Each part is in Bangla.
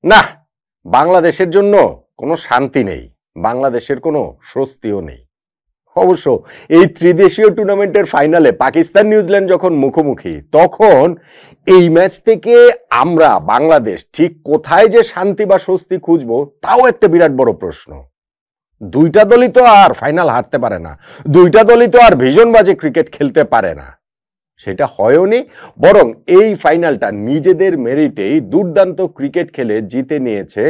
না, বাংলাদেশের জন্য কোনো শান্তি নেই, বাংলাদেশের কোনো স্বস্তিও নেই। অবশ্য এই ত্রিদেশীয় টুর্নামেন্টের ফাইনালে পাকিস্তান নিউজিল্যান্ড যখন মুখোমুখি, তখন এই ম্যাচ থেকে আমরা বাংলাদেশ ঠিক কোথায় যে শান্তি বা স্বস্তি খুঁজবো তাও একটা বিরাট বড় প্রশ্ন। দুইটা দলই তো আর ফাইনাল হারতে পারে না, দুইটা দলই তো আর ভীষণ বাজে ক্রিকেট খেলতে পারে না, সেটা হয়ওনি। বরং এই ফাইনালটা নিজেদের মেরিটেই দুর্দান্ত ক্রিকেট খেলে জিতে নিয়েছে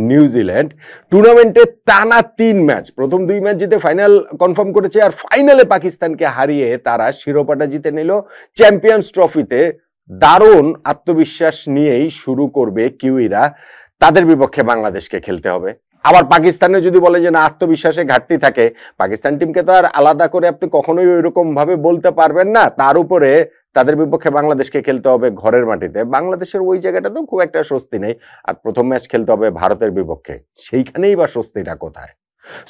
নিউজিল্যান্ড। টুর্নামেন্টে টানা 3 ম্যাচ, প্রথম 2 ম্যাচ জিতে ফাইনাল কনফার্ম করেছে, আর ফাইনালে পাকিস্তানকে হারিয়ে তারা শিরোপাটা জিতে নিল। চ্যাম্পিয়ন্স ট্রফিতে দারুণ আত্মবিশ্বাস নিয়েই শুরু করবে কিউইরা, তাদের বিপক্ষে বাংলাদেশকে খেলতে হবে। আবার পাকিস্তানে যদি বলে যে না, আত্মবিশ্বাসে ঘাটতি থাকে, পাকিস্তান টিমকে তো আর আলাদা করে আপনি কখনোই ওইরকম ভাবে বলতে পারবেন না। তার উপরে তাদের বিপক্ষে বাংলাদেশকে খেলতে হবে ঘরের মাটিতে, বাংলাদেশের ওই জায়গাটা তো খুব একটা স্বস্তি নেই। আর প্রথম ম্যাচ খেলতে হবে ভারতের বিপক্ষে, সেইখানেই বা স্বস্তিটা কোথায়?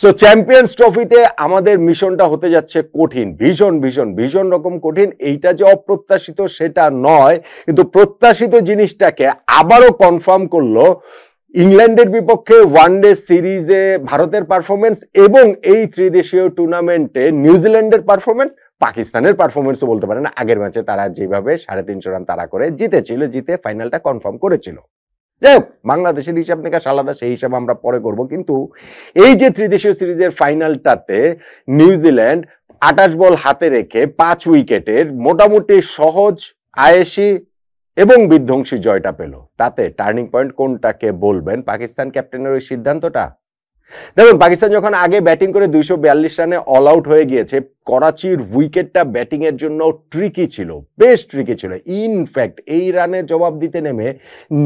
সো চ্যাম্পিয়ন্স ট্রফিতে আমাদের মিশনটা হতে যাচ্ছে কঠিন, ভীষণ ভীষণ ভীষণ রকম কঠিন। এইটা যে অপ্রত্যাশিত সেটা নয়, কিন্তু প্রত্যাশিত জিনিসটাকে আবারও কনফার্ম করলো ইংল্যান্ডের বিপক্ষে ওয়ানডে সিরিজে ভারতের পারফরমেন্স এবং এই ত্রিদেশীয় টুর্নামেন্টে নিউজিল্যান্ডের পারফরমেন্স, পাকিস্তানের পারফরমেন্সও বলতে পারেন। আগের ম্যাচে তারা যেভাবে 350 রান তারা করে জিতেছিল, জিতে ফাইনালটা কনফার্ম করেছিল। যাই হোক, বাংলাদেশের হিসাব নিকাশ আলাদা, সেই হিসাব আমরা পরে করব। কিন্তু এই যে ত্রিদেশীয় সিরিজের ফাইনালটাতে নিউজিল্যান্ড 28 বল হাতে রেখে 5 উইকেটের মোটামুটি সহজ, আয়েশি এবং বিধ্বংসী জয়টা পেল, তাতে টার্নিং পয়েন্ট কোনটাকে বলবেন? পাকিস্তান ক্যাপ্টেনের ওই সিদ্ধান্তটা? দেখুন, পাকিস্তান যখন আগে ব্যাটিং করে 242 রানে অল আউট হয়ে গিয়েছে, করাচির উইকেটটা ব্যাটিং এর জন্য ট্রিকি ছিল, বেশ ট্রিকি ছিল। ইনফ্যাক্ট এই রানের জবাব দিতে নেমে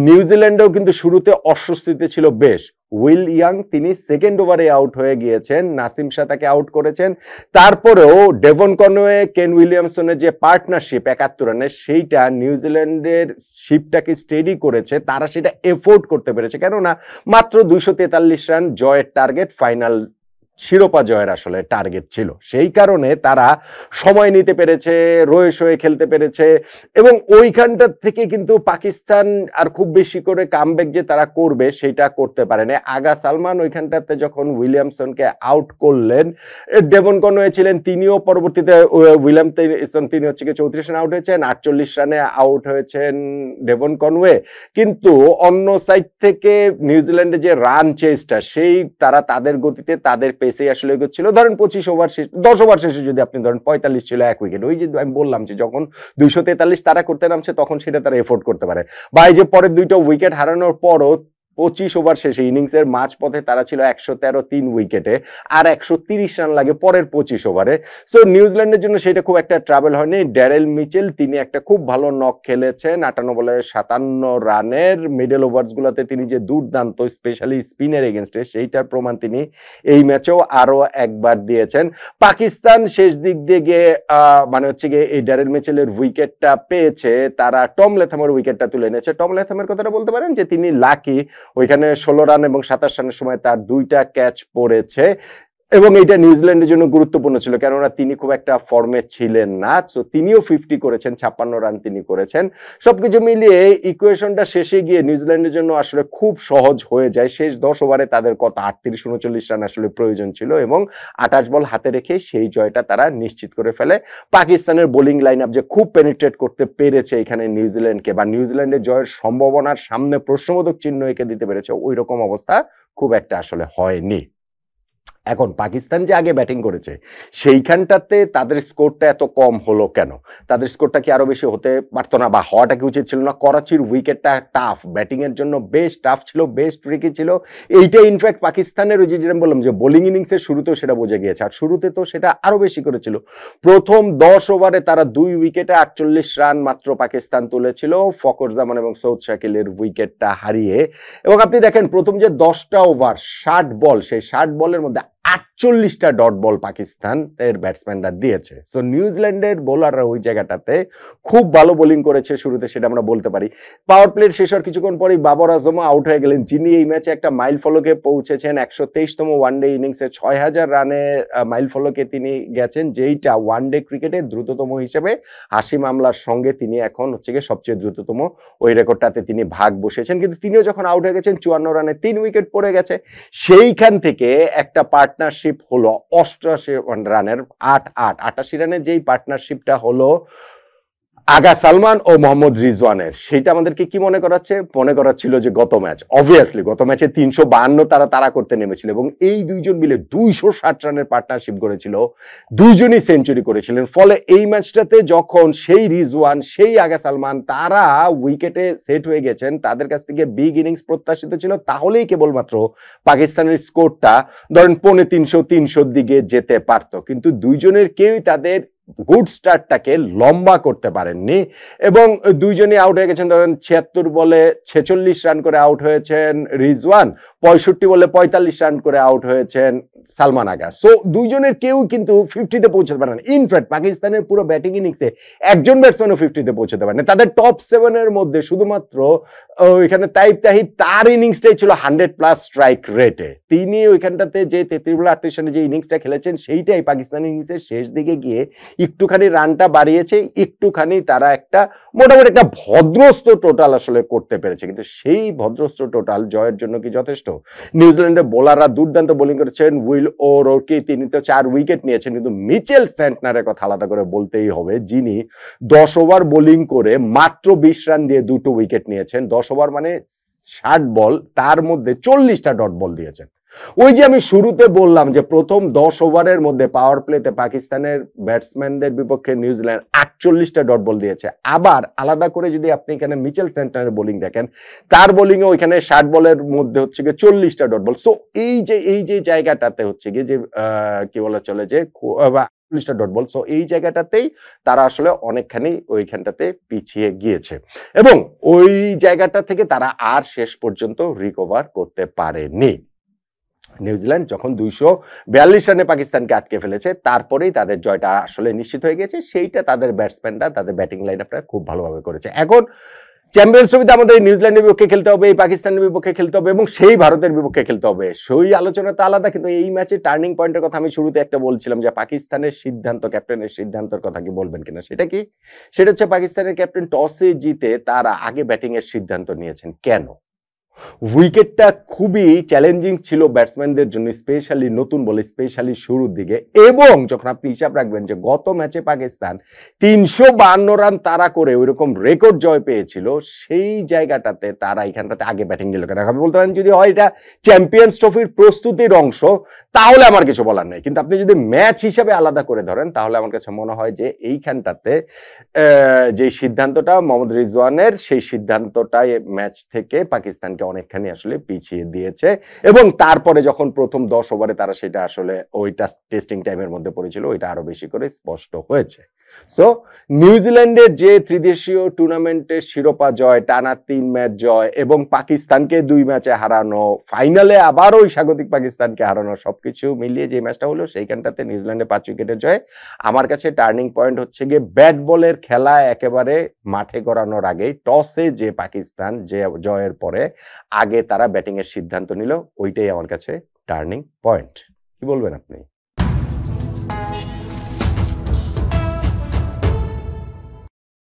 নিউজিল্যান্ডও কিন্তু শুরুতে অস্বস্তিতে ছিল বেশ। উইল ইয়াং তিনি সেকেন্ড ওভারে আউট হয়ে গিয়েছেন, নাসিম শাহ তাকে আউট করেছেন। তারপরেও ডেভন কনওয়ে, কেন উইলিয়ামসনের যে পার্টনারশিপ 71 রানের, সেইটা নিউজিল্যান্ডের শিপটাকে স্টেডি করেছে, তারা সেটা এফোর্ড করতে পেরেছে। কেননা মাত্র 243 রান জয়ের টার্গেট, ফাইনাল শিরোপা জয়ের আসলে টার্গেট ছিল। সেই কারণে তারা সময় নিতে পেরেছে, রয়ে সয়ে খেলতে পেরেছে, এবং ওইখানটা থেকে কিন্তু পাকিস্তান আর খুব বেশি করে কামব্যাক যে তারা করবে সেটা করতে পারেনি। আগা সালমান ওইখানটাতে যখন উইলিয়ামসনকে আউট করলেন, ডেভন কনওয়ে ছিলেন, তিনিও পরবর্তীতে উইলিয়ামসন তিনি হচ্ছে 34 রানে আউট হয়েছেন, 48 রানে আউট হয়েছেন ডেভন কনওয়ে। কিন্তু অন্য সাইড থেকে নিউজিল্যান্ডের যে রান চেসটা, সেই তারা তাদের গতিতে তাদের পেসেই আসলে এগোচ্ছিল। ধরেন 25 ওভার শেষ, 10 ওভার শেষে যদি আপনি ধরেন 45 ছিল 1 উইকেট, ওই যে আমি বললাম যে যখন 243 তারা করতে নামছে তখন সেটা তারা এফোর্ড করতে পারে। বা এই যে পরের 2টা উইকেট হারানোর পরও 25 ওভার শেষে ইনিংসের মাঝপথে তারা ছিল 113 3 উইকেটে, আর 130 রান লাগে পরের 25 ওভারে। সো নিউজিল্যান্ডের জন্য সেটা খুব একটা ট্রাভেল হয়নি। ড্যারেল মিচেল তিনি একটা খুব ভালো নক খেলেছেন, 58 বলে 57 রানের। মিডল ওভার্স গুলোতে তিনি যে দুর্দান্ত, স্পেশালি স্পিনের এগেনস্টে, সেইটার প্রমাণ তিনি এই ম্যাচেও আরো একবার দিয়েছেন। পাকিস্তান শেষ দিক দিয়ে গিয়ে মানে হচ্ছে গিয়ে এই ড্যারেল মিচেলের উইকেটটা পেয়েছে, তারা টম লেথামের উইকেটটা তুলে এনেছে। টম লেথামের কথাটা বলতে পারেন যে তিনি লাকি, ওইখানে 16 রান এবং 27 রানের সময় তার 2টা ক্যাচ পড়েছে, এবং এটা নিউজিল্যান্ডের জন্য গুরুত্বপূর্ণ ছিল, কেননা তিনি খুব একটা ফর্মে ছিলেন না। সো তিনিও 50 করেছেন, 56 রান তিনি করেছেন। সবকিছু মিলিয়ে ইকুয়েশনটা শেষে গিয়ে নিউজিল্যান্ডের জন্য আসলে খুব সহজ হয়ে যায়। শেষ 10 ওভারে তাদের কত 38-39 রান আসলে প্রয়োজন ছিল, এবং 28 বল হাতে রেখে সেই জয়টা তারা নিশ্চিত করে ফেলে। পাকিস্তানের বোলিং লাইন আপ যে খুব পেনিট্রেট করতে পেরেছে এখানে নিউজিল্যান্ডকে, বা নিউজিল্যান্ডের জয়ের সম্ভাবনার সামনে প্রশ্নবোধক চিহ্ন এঁকে দিতে পেরেছে, ওই রকম অবস্থা খুব একটা আসলে হয়নি। এখন পাকিস্তান যে আগে ব্যাটিং করেছে সেইখানটাতে তাদের স্কোরটা এত কম হলো কেন? তাদের স্কোরটা কি আরো বেশি হতে পারতো না, বা হওয়াটা কি উচিত ছিল না? করাচির উইকেটটা টাফ, ব্যাটিং এর জন্য বেশ টাফ ছিল, বেশ ট্রিকি ছিল। এইটা ইনফ্যাক্ট পাকিস্তানের ওই যে যেটা বললাম যে বোলিং ইনিংসের শুরুতেও সেটা বোঝা গিয়েছে, আর শুরুতে তো সেটা আরো বেশি করেছিল। প্রথম 10 ওভারে তারা 2 উইকেটে 48 রান মাত্র পাকিস্তান তুলেছিল, ফকর জামান এবং সৌদ শাকিলের উইকেটটা হারিয়ে। এবং আপনি দেখেন প্রথম যে 10টা ওভার 60 বল, সেই 60 বলের মধ্যে 48টা ডট বল পাকিস্তানের ব্যাটসম্যানরা দিয়েছে। সো নিউজিল্যান্ডের বোলাররা ওই জায়গাটাতে খুব ভালো বোলিং করেছে শুরুতে, সেটা আমরা বলতে পারি। পাওয়ার প্লের শেষ হওয়ার কিছুক্ষণ পরেই বাবর আজমও আউট হয়ে গেলেন, যিনি এই ম্যাচে একটা মাইল ফলকে পৌঁছেছেন। 123তম ওয়ানডে ইনিংসে 6000 রানের মাইল ফলকে তিনি গেছেন, যেইটা ওয়ানডে ক্রিকেটে দ্রুততম হিসেবে হাশিম আমলার সঙ্গে তিনি এখন হচ্ছে গিয়ে সবচেয়ে দ্রুততম ওই রেকর্ডটাতে তিনি ভাগ বসেছেন। কিন্তু তিনিও যখন আউট হয়ে গেছেন 54 রানে 3 উইকেট পড়ে গেছে। সেইখান থেকে একটা পার্টনারশিপ হলো 88 রানের 88 রানের যেই পার্টনারশিপটা হলো আগা সালমান ও মোহাম্মদ রিজওয়ানের, সেটা আমাদেরকে কি মনে করাচ্ছিল যে গত ম্যাচ, অবভিয়াসলি গত ম্যাচে 352 তারা করতে নেমেছিল এবং এই দুইজন মিলে 260 রানের পার্টনারশিপ করেছিল, দুইজনই সেঞ্চুরি করেছিলেন। ফলে এই ম্যাচটাতে যখন সেই রিজওয়ান সেই আগা সালমান তারা উইকেটে সেট হয়ে গেছেন, তাদের কাছ থেকে বিগ ইনিংস প্রত্যাশিত ছিল, তাহলেই কেবলমাত্র পাকিস্তানের স্কোরটা ধরেন 350-300 দিকে যেতে পারত। কিন্তু দুইজনের কেউই তাদের গুড স্টার্টটাকে লম্বা করতে পারেননি এবং দুইজনই আউট হয়ে গেছেন। ধরেন 76 বলে 46 রান করে আউট হয়েছেন রিজওয়ান, 65 বলে 45 রান করে আউট হয়েছেন সালমান আগা। সো দুইজনের কেউ কিন্তু 50-তে পৌঁছাতে পারে না। ইনফ্যাক্ট পাকিস্তানের পুরো ব্যাটিং ইনিংসে একজন ব্যাটসম্যানও 50-তে পৌঁছাতে পারে না। তাদের টপ 7-এর মধ্যে শুধুমাত্র ওইখানে তাইব তাহিদ, তার ইনিংসটাই ছিল 100+ স্ট্রাইক রেটে। তিনি ওইখানটাতে যে 33-38 রানে যে ইনিংসটা খেলেছেন, সেইটাই পাকিস্তানি ইনিংসের শেষ দিকে গিয়ে একটুখানি রানটা বাড়িয়েছে, একটুখানি তারা একটা মোটামুটি একটা ভদ্রস্ত টোটাল আসলে করতে পেরেছে। কিন্তু সেই ভদ্রস্ত টোটাল জয়ের জন্য কি যথেষ্ট? নিউজিল্যান্ডের বোলাররা দুর্দান্ত বোলিং করেছেন। উইল ও'রোর্কি তিনি তো 4 উইকেট নিয়েছেন, কিন্তু মিচেল স্যান্টনারের কথা আলাদা করে বলতেই হবে, যিনি 10 ওভার বোলিং করে মাত্র 20 রান দিয়ে 2টো উইকেট নিয়েছেন। 10 ওভার মানে 60 বল, তার মধ্যে 40টা ডট বল দিয়েছেন। ওই যে আমি শুরুতে বললাম যে প্রথম 10 ওভারের মধ্যে পাওয়ার প্লেতে পাকিস্তানের ব্যাটসম্যানদের বিপক্ষে নিউজিল্যান্ড 48টা ডট বল দিয়েছে। আবার আলাদা করে যদি আপনি এখানে মিচেল স্যান্টনারের বোলিং দেখেন, তার বোলিং এ ওইখানে 60 বলের মধ্যে হচ্ছে গিয়ে 40টা ডট বল। সো এই যে জায়গাটাতে হচ্ছে গিয়ে যে কি বলা চলে যে 40টা ডট বল, সো এই জায়গাটাতেই তারা আসলে অনেকখানি ওইখানটাতে পিছিয়ে গিয়েছে এবং ওই জায়গাটা থেকে তারা আর শেষ পর্যন্ত রিকভার করতে পারেনি। নিউজিল্যান্ড যখন 242 রানে পাকিস্তানকে আটকে ফেলেছে, তারপরেই তাদের জয়টা আসলে নিশ্চিত হয়ে গেছে। সেইটা তাদের ব্যাটসম্যানরা, তাদের ব্যাটিং লাইন আপটা খুব ভালোভাবে করেছে। এখন চ্যাম্পিয়ন্স ট্রফিতে আমাদের নিউজিল্যান্ডের বিপক্ষে খেলতে হবে, এই পাকিস্তানের বিপক্ষে খেলতে হবে এবং সেই ভারতের বিপক্ষে খেলতে হবে। সেই আলোচনা তো আলাদা, কিন্তু এই ম্যাচে টার্নিং পয়েন্টের কথা আমি শুরুতে একটা বলছিলাম যে পাকিস্তানের সিদ্ধান্ত, ক্যাপ্টেনের সিদ্ধান্তের কথা কি বলবেন কিনা, সেটা কি? সেটা হচ্ছে পাকিস্তানের ক্যাপ্টেন টসে জিতে তারা আগে ব্যাটিং এর সিদ্ধান্ত নিয়েছেন। কেন? উইকেটটা খুবই চ্যালেঞ্জিং ছিল ব্যাটসম্যানদের জন্য, স্পেশালি নতুন বলে, স্পেশালি শুরুর দিকে। এবং যখন আপনি হিসাব রাখবেন যে গত ম্যাচে পাকিস্তান 352 রান তারা করে ওইরকম রেকর্ড জয় পেয়েছিল, সেই জায়গাটাতে তারা এখানটাতে আগে ব্যাটিং নিল কেন? আপনি বলতে পারেন যদি হয় এটা চ্যাম্পিয়ন্স ট্রফির প্রস্তুতির অংশ, তাহলে আমার কিছু বলার নেই। কিন্তু আপনি যদি ম্যাচ হিসাবে আলাদা করে ধরেন, তাহলে আমার কাছে মনে হয় যে এইখানটাতে যে সিদ্ধান্তটা মোহাম্মদ রিজওয়ানের, সেই সিদ্ধান্তটাই ম্যাচ থেকে পাকিস্তানকে অনেকখানি আসলে পিছিয়ে দিয়েছে। এবং তারপরে যখন প্রথম 10 ওভারে তারা সেটা আসলে ওইটা টেস্টিং টাইমের মধ্যে পড়েছিল, ওইটা আরো বেশি করে স্পষ্ট হয়েছে। সো নিউজিল্যান্ডের যে ত্রিদেশীয় টুর্নামেন্টের শিরোপা জয়, টানা 3 ম্যাচ জয় এবং পাকিস্তানকে 2 ম্যাচে হারানো, ফাইনালে আবার ওই স্বাগতিক পাকিস্তানকে হারানো, সবকিছু মিলিয়ে যে ম্যাচটা হলো সেইখানটাতে নিউজিল্যান্ডে 5 উইকেটের জয়। আমার কাছে টার্নিং পয়েন্ট হচ্ছে গিয়ে ব্যাট বলের খেলা একেবারে মাঠে গড়ানোর আগেই টসে যে পাকিস্তান যে জয়ের পরে আগে তারা ব্যাটিং এর সিদ্ধান্ত নিল, ওইটাই আমার কাছে টার্নিং পয়েন্ট। কি বলবেন আপনি?